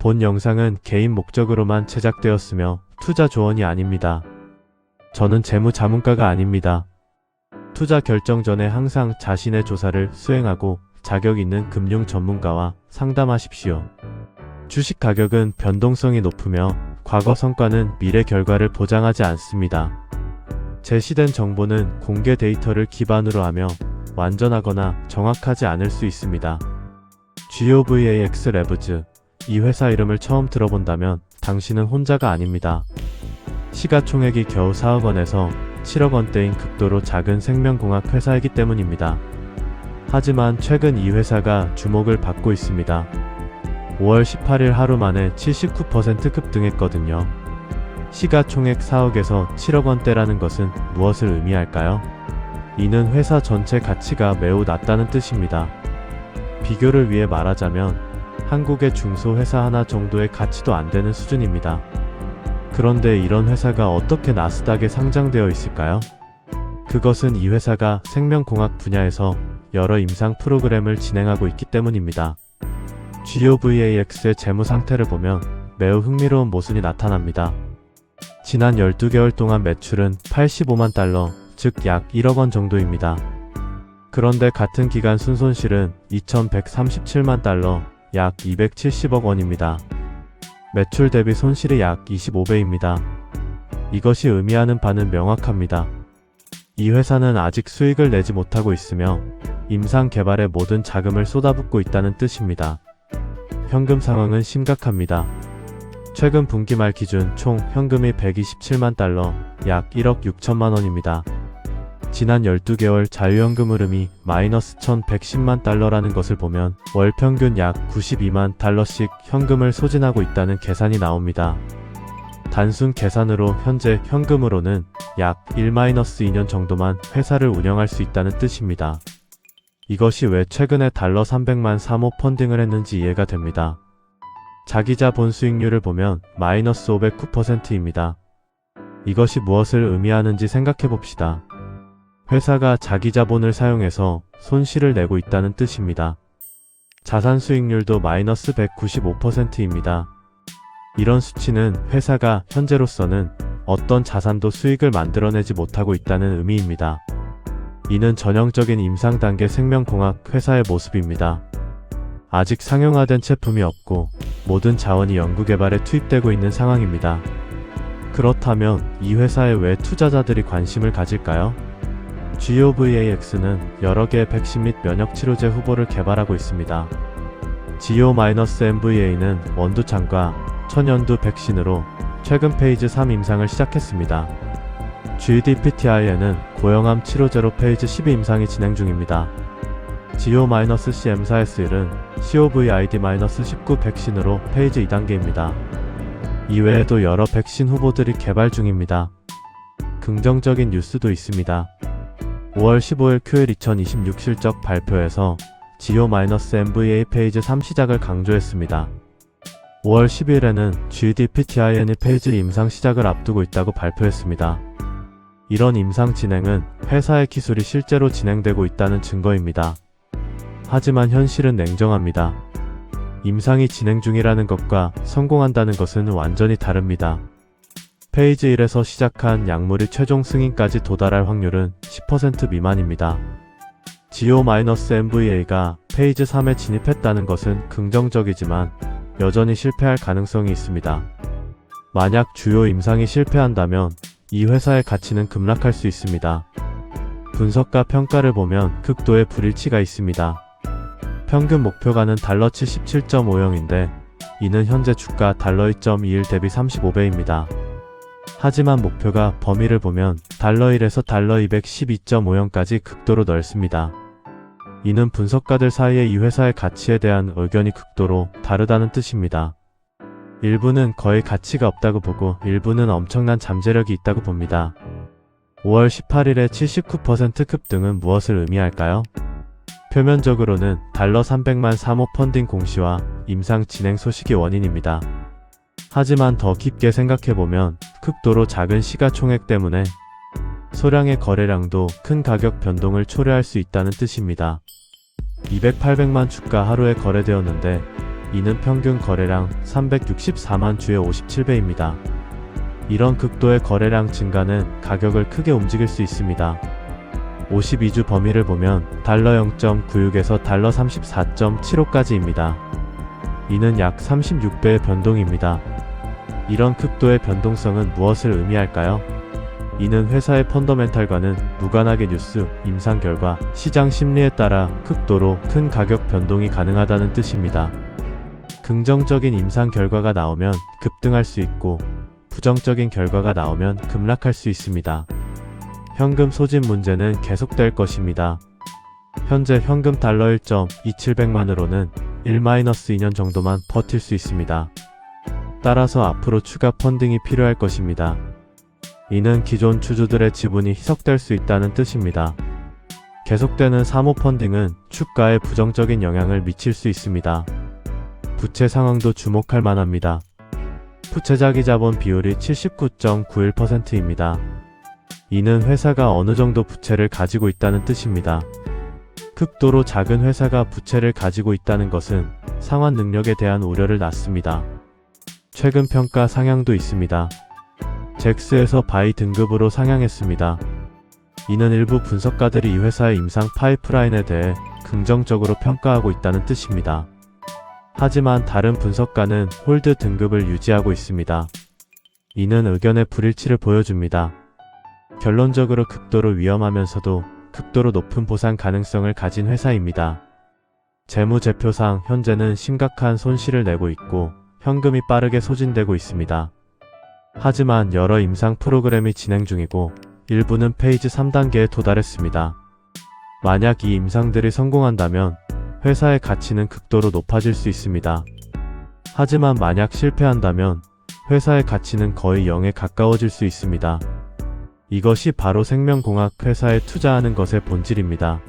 본 영상은 개인 목적으로만 제작되었으며 투자 조언이 아닙니다. 저는 재무자문가가 아닙니다. 투자 결정 전에 항상 자신의 조사를 수행하고 자격 있는 금융 전문가와 상담하십시오. 주식 가격은 변동성이 높으며 과거 성과는 미래 결과를 보장하지 않습니다. 제시된 정보는 공개 데이터를 기반으로 하며 완전하거나 정확하지 않을 수 있습니다. GOVAX Labs, 이 회사 이름을 처음 들어본다면 당신은 혼자가 아닙니다. 시가총액이 겨우 4억 원에서 7억 원대인 극도로 작은 생명공학 회사이기 때문입니다. 하지만 최근 이 회사가 주목을 받고 있습니다. 5월 18일 하루 만에 79% 급등했거든요. 시가총액 4억에서 7억 원대라는 것은 무엇을 의미할까요? 이는 회사 전체 가치가 매우 낮다는 뜻입니다. 비교를 위해 말하자면 한국의 중소회사 하나 정도의 가치도 안 되는 수준입니다. 그런데 이런 회사가 어떻게 나스닥에 상장되어 있을까요? 그것은 이 회사가 생명공학 분야에서 여러 임상 프로그램을 진행하고 있기 때문입니다. GOVAX의 재무 상태를 보면 매우 흥미로운 모순이 나타납니다. 지난 12개월 동안 매출은 85만 달러, 즉 약 1억 원 정도입니다. 그런데 같은 기간 순손실은 2137만 달러, 약 270억 원입니다. 매출 대비 손실이 약 25배입니다. 이것이 의미하는 바는 명확합니다. 이 회사는 아직 수익을 내지 못하고 있으며 임상 개발에 모든 자금을 쏟아붓고 있다는 뜻입니다. 현금 상황은 심각합니다. 최근 분기 말 기준 총 현금이 127만 달러, 약 1억 6천만 원입니다. 지난 12개월 자유현금 흐름이 마이너스 1110만 달러라는 것을 보면 월 평균 약 92만 달러씩 현금을 소진하고 있다는 계산이 나옵니다. 단순 계산으로 현재 현금으로는 약 1-2년 정도만 회사를 운영할 수 있다는 뜻입니다. 이것이 왜 최근에 달러 300만 사모 펀딩을 했는지 이해가 됩니다. 자기자본 수익률을 보면 마이너스 509%입니다. 이것이 무엇을 의미하는지 생각해 봅시다. 회사가 자기 자본을 사용해서 손실을 내고 있다는 뜻입니다. 자산 수익률도 마이너스 195%입니다. 이런 수치는 회사가 현재로서는 어떤 자산도 수익을 만들어내지 못하고 있다는 의미입니다. 이는 전형적인 임상 단계 생명공학 회사의 모습입니다. 아직 상용화된 제품이 없고 모든 자원이 연구개발에 투입되고 있는 상황입니다. 그렇다면 이 회사에 왜 투자자들이 관심을 가질까요? GOVAX는 여러 개의 백신 및 면역치료제 후보를 개발하고 있습니다. GO-MVA는 원두창과 천연두 백신으로 최근 페이즈 3 임상을 시작했습니다. GDPTIN은 고형암 치료제로 페이즈 12 임상이 진행 중입니다. GO-CM4S1은 COVID-19 백신으로 페이즈 2단계입니다. 이외에도 여러 백신 후보들이 개발 중입니다. 긍정적인 뉴스도 있습니다. 5월 15일 QL 2026 실적 발표에서 GO-MVA 페이즈 3 시작을 강조했습니다. 5월 10일에는 GDPTIN이 페이즈 임상 시작을 앞두고 있다고 발표했습니다. 이런 임상 진행은 회사의 기술이 실제로 진행되고 있다는 증거입니다. 하지만 현실은 냉정합니다. 임상이 진행 중이라는 것과 성공한다는 것은 완전히 다릅니다. 페이즈 1에서 시작한 약물이 최종 승인까지 도달할 확률은 10% 미만입니다. GO-MVA가 페이즈 3에 진입했다는 것은 긍정적이지만 여전히 실패할 가능성이 있습니다. 만약 주요 임상이 실패한다면 이 회사의 가치는 급락할 수 있습니다. 분석가 평가를 보면 극도의 불일치가 있습니다. 평균 목표가는 달러 77.50인데 이는 현재 주가 달러 2.21 대비 35배입니다. 하지만 목표가 범위를 보면 달러 1에서 달러 212.50까지 극도로 넓습니다. 이는 분석가들 사이에 이 회사의 가치에 대한 의견이 극도로 다르다는 뜻입니다. 일부는 거의 가치가 없다고 보고 일부는 엄청난 잠재력이 있다고 봅니다. 5월 18일의 79% 급등은 무엇을 의미할까요? 표면적으로는 달러 300만 사모 펀딩 공시와 임상 진행 소식이 원인입니다. 하지만 더 깊게 생각해보면 극도로 작은 시가총액 때문에 소량의 거래량도 큰 가격 변동을 초래할 수 있다는 뜻입니다. 200-800만 주가 하루에 거래되었는데 이는 평균 거래량 364만 주의 57배입니다. 이런 극도의 거래량 증가는 가격을 크게 움직일 수 있습니다. 52주 범위를 보면 달러 0.96에서 달러 34.75까지입니다. 이는 약 36배의 변동입니다. 이런 극도의 변동성은 무엇을 의미할까요? 이는 회사의 펀더멘탈과는 무관하게 뉴스, 임상 결과, 시장 심리에 따라 극도로 큰 가격 변동이 가능하다는 뜻입니다. 긍정적인 임상 결과가 나오면 급등할 수 있고, 부정적인 결과가 나오면 급락할 수 있습니다. 현금 소진 문제는 계속될 것입니다. 현재 현금 달러 1.2700만으로는 1-2년 정도만 버틸 수 있습니다. 따라서 앞으로 추가 펀딩이 필요할 것입니다. 이는 기존 주주들의 지분이 희석될 수 있다는 뜻입니다. 계속되는 사모 펀딩은 주가에 부정적인 영향을 미칠 수 있습니다. 부채 상황도 주목할 만합니다. 부채자기 자본 비율이 79.91%입니다. 이는 회사가 어느 정도 부채를 가지고 있다는 뜻입니다. 극도로 작은 회사가 부채를 가지고 있다는 것은 상환 능력에 대한 우려를 낳습니다. 최근 평가 상향도 있습니다. 잭스에서 바이 등급으로 상향했습니다. 이는 일부 분석가들이 이 회사의 임상 파이프라인에 대해 긍정적으로 평가하고 있다는 뜻입니다. 하지만 다른 분석가는 홀드 등급을 유지하고 있습니다. 이는 의견의 불일치를 보여줍니다. 결론적으로 극도로 위험하면서도 극도로 높은 보상 가능성을 가진 회사입니다. 재무제표상 현재는 심각한 손실을 내고 있고 현금이 빠르게 소진되고 있습니다. 하지만 여러 임상 프로그램이 진행 중이고 일부는 페이지 3단계에 도달했습니다. 만약 이 임상들이 성공한다면 회사의 가치는 극도로 높아질 수 있습니다. 하지만 만약 실패한다면 회사의 가치는 거의 0에 가까워질 수 있습니다. 이것이 바로 생명공학 회사에 투자하는 것의 본질입니다.